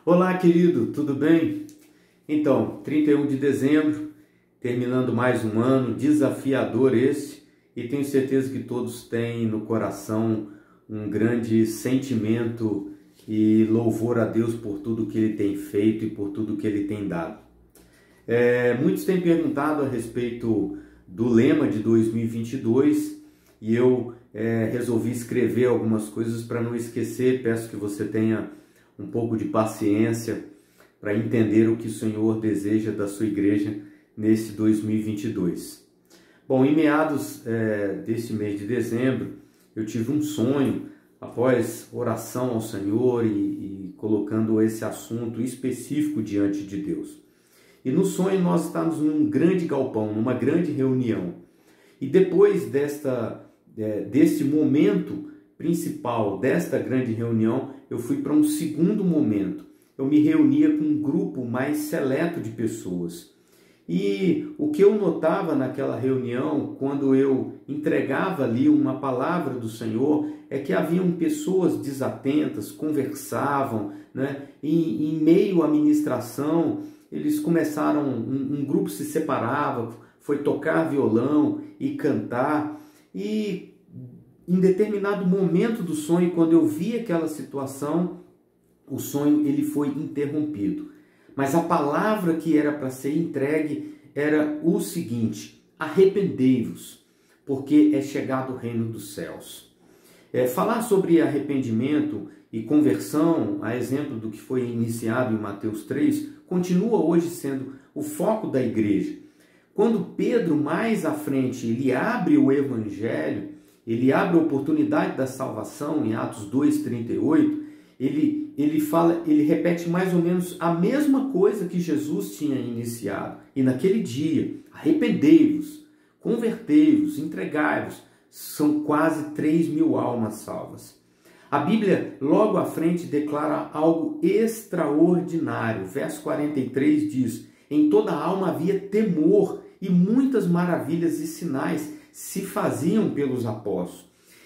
Olá, querido, tudo bem? Então, 31 de dezembro, terminando mais um ano, desafiador esse, e tenho certeza que todos têm no coração um grande sentimento e louvor a Deus por tudo que Ele tem feito e por tudo que Ele tem dado. Muitos têm perguntado a respeito do lema de 2022 e eu resolvi escrever algumas coisas para não esquecer. Peço que você tenha um pouco de paciência para entender o que o Senhor deseja da sua igreja nesse 2022. Bom, em meados desse mês de dezembro, eu tive um sonho, após oração ao Senhor e colocando esse assunto específico diante de Deus. E no sonho nós estávamos num grande galpão, numa grande reunião. E depois desse momento principal, desta grande reunião, eu fui para um segundo momento. Eu me reunia com um grupo mais seleto de pessoas. E o que eu notava naquela reunião, quando eu entregava ali uma palavra do Senhor, é que haviam pessoas desatentas, conversavam, né? E em meio à ministração, eles começaram, um grupo se separava, foi tocar violão e cantar. E em determinado momento do sonho, quando eu vi aquela situação, o sonho ele foi interrompido. Mas a palavra que era para ser entregue era o seguinte: arrependei-vos, porque é chegado o reino dos céus. Falar sobre arrependimento e conversão, a exemplo do que foi iniciado em Mateus 3, continua hoje sendo o foco da igreja. Quando Pedro, mais à frente, ele abre o evangelho, ele abre a oportunidade da salvação em Atos 2:38, ele repete mais ou menos a mesma coisa que Jesus tinha iniciado. E naquele dia, arrependei-vos, convertei-vos, entregai-vos. São quase 3.000 almas salvas. A Bíblia, logo à frente, declara algo extraordinário. Verso 43 diz: em toda a alma havia temor, e muitas maravilhas e sinais se faziam pelos apóstolos.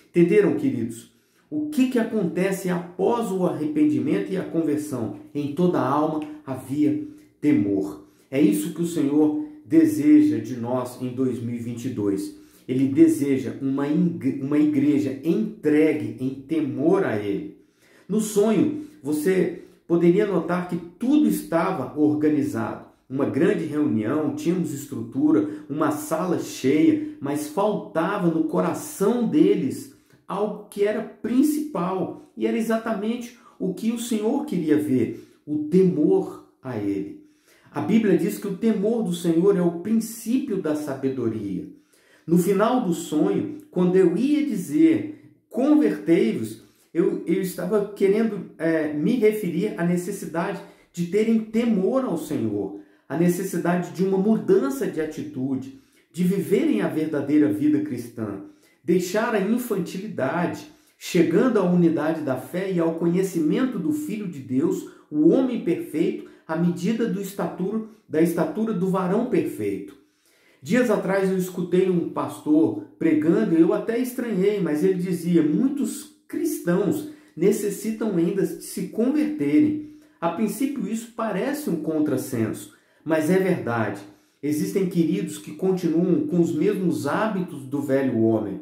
Entenderam, queridos? O que acontece após o arrependimento e a conversão? Em toda a alma havia temor. É isso que o Senhor deseja de nós em 2022. Ele deseja uma igreja entregue em temor a Ele. No sonho, você poderia notar que tudo estava organizado. Uma grande reunião, tínhamos estrutura, uma sala cheia, mas faltava no coração deles algo que era principal, e era exatamente o que o Senhor queria ver: o temor a Ele. A Bíblia diz que o temor do Senhor é o princípio da sabedoria. No final do sonho, quando eu ia dizer convertei-vos, eu estava querendo me referir à necessidade de terem temor ao Senhor, a necessidade de uma mudança de atitude, de viverem a verdadeira vida cristã, deixar a infantilidade, chegando à unidade da fé e ao conhecimento do Filho de Deus, o homem perfeito, à medida da estatura do varão perfeito. Dias atrás eu escutei um pastor pregando e eu até estranhei, mas ele dizia: muitos cristãos necessitam ainda de se converterem. A princípio isso parece um contrassenso, mas é verdade. Existem queridos que continuam com os mesmos hábitos do velho homem,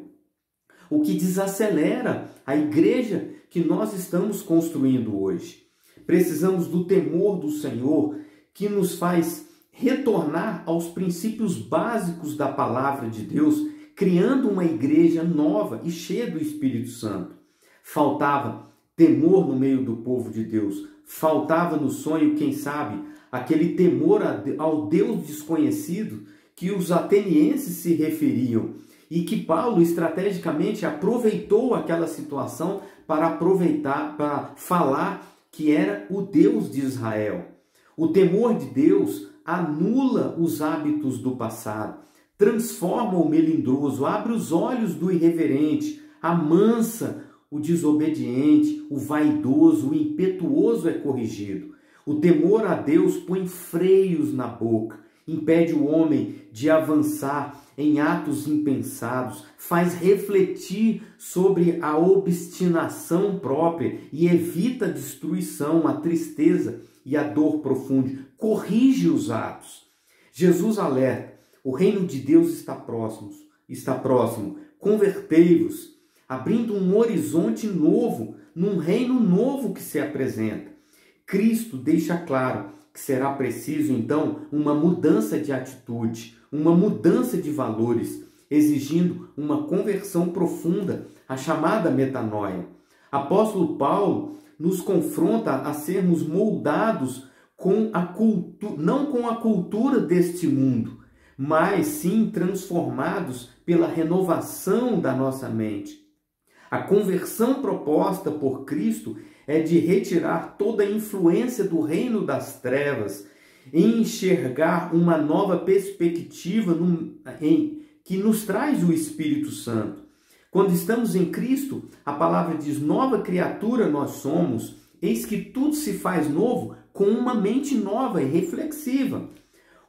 o que desacelera a igreja que nós estamos construindo hoje. Precisamos do temor do Senhor, que nos faz retornar aos princípios básicos da palavra de Deus, criando uma igreja nova e cheia do Espírito Santo. Faltava temor no meio do povo de Deus. Faltava no sonho, quem sabe, aquele temor ao Deus desconhecido que os atenienses se referiam e que Paulo estrategicamente aproveitou aquela situação para falar que era o Deus de Israel. O temor de Deus anula os hábitos do passado, transforma o melindroso, abre os olhos do irreverente, amansa o desobediente, o vaidoso, o impetuoso é corrigido. O temor a Deus põe freios na boca, impede o homem de avançar em atos impensados, faz refletir sobre a obstinação própria e evita a destruição, a tristeza e a dor profunda. Corrige os atos. Jesus alerta: o reino de Deus está próximo. Convertei-vos, abrindo um horizonte novo, num reino novo que se apresenta. Cristo deixa claro que será preciso, então, uma mudança de atitude, uma mudança de valores, exigindo uma conversão profunda, a chamada metanoia. Apóstolo Paulo nos confronta a sermos moldados não com a cultura deste mundo, mas sim transformados pela renovação da nossa mente. A conversão proposta por Cristo é de retirar toda a influência do reino das trevas e enxergar uma nova perspectiva que nos traz o Espírito Santo. Quando estamos em Cristo, a palavra diz: nova criatura nós somos, eis que tudo se faz novo com uma mente nova e reflexiva.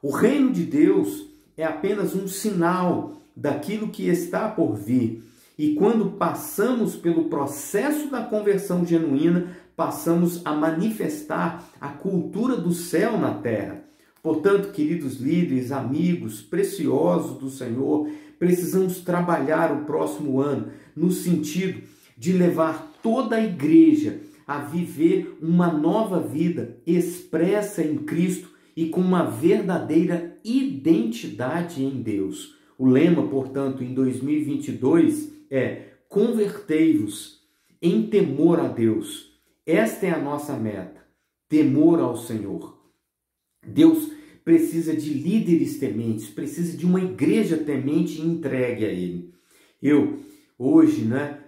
O reino de Deus é apenas um sinal daquilo que está por vir. E quando passamos pelo processo da conversão genuína, passamos a manifestar a cultura do céu na terra. Portanto, queridos líderes, amigos preciosos do Senhor, precisamos trabalhar o próximo ano no sentido de levar toda a igreja a viver uma nova vida expressa em Cristo e com uma verdadeira identidade em Deus. O lema, portanto, em 2022 é: convertei-vos em temor a Deus. Esta é a nossa meta, temor ao Senhor. Deus precisa de líderes tementes, precisa de uma igreja temente e entregue a Ele. Eu, hoje,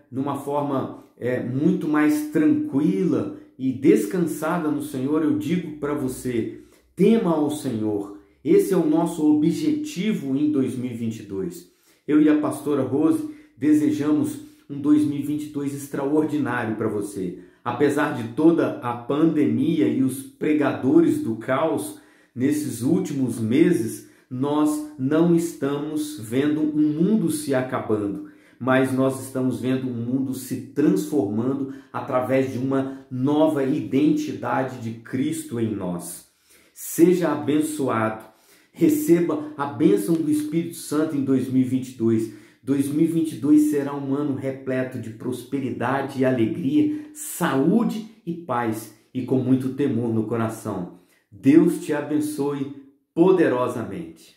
numa forma muito mais tranquila e descansada no Senhor, eu digo para você: tema ao Senhor. Esse é o nosso objetivo em 2022. Eu e a pastora Rose desejamos um 2022 extraordinário para você. Apesar de toda a pandemia e os pregadores do caos, nesses últimos meses, nós não estamos vendo um mundo se acabando, mas nós estamos vendo um mundo se transformando através de uma nova identidade de Cristo em nós. Seja abençoado, receba a bênção do Espírito Santo em 2022. 2022 será um ano repleto de prosperidade e alegria, saúde e paz, e com muito temor no coração. Deus te abençoe poderosamente.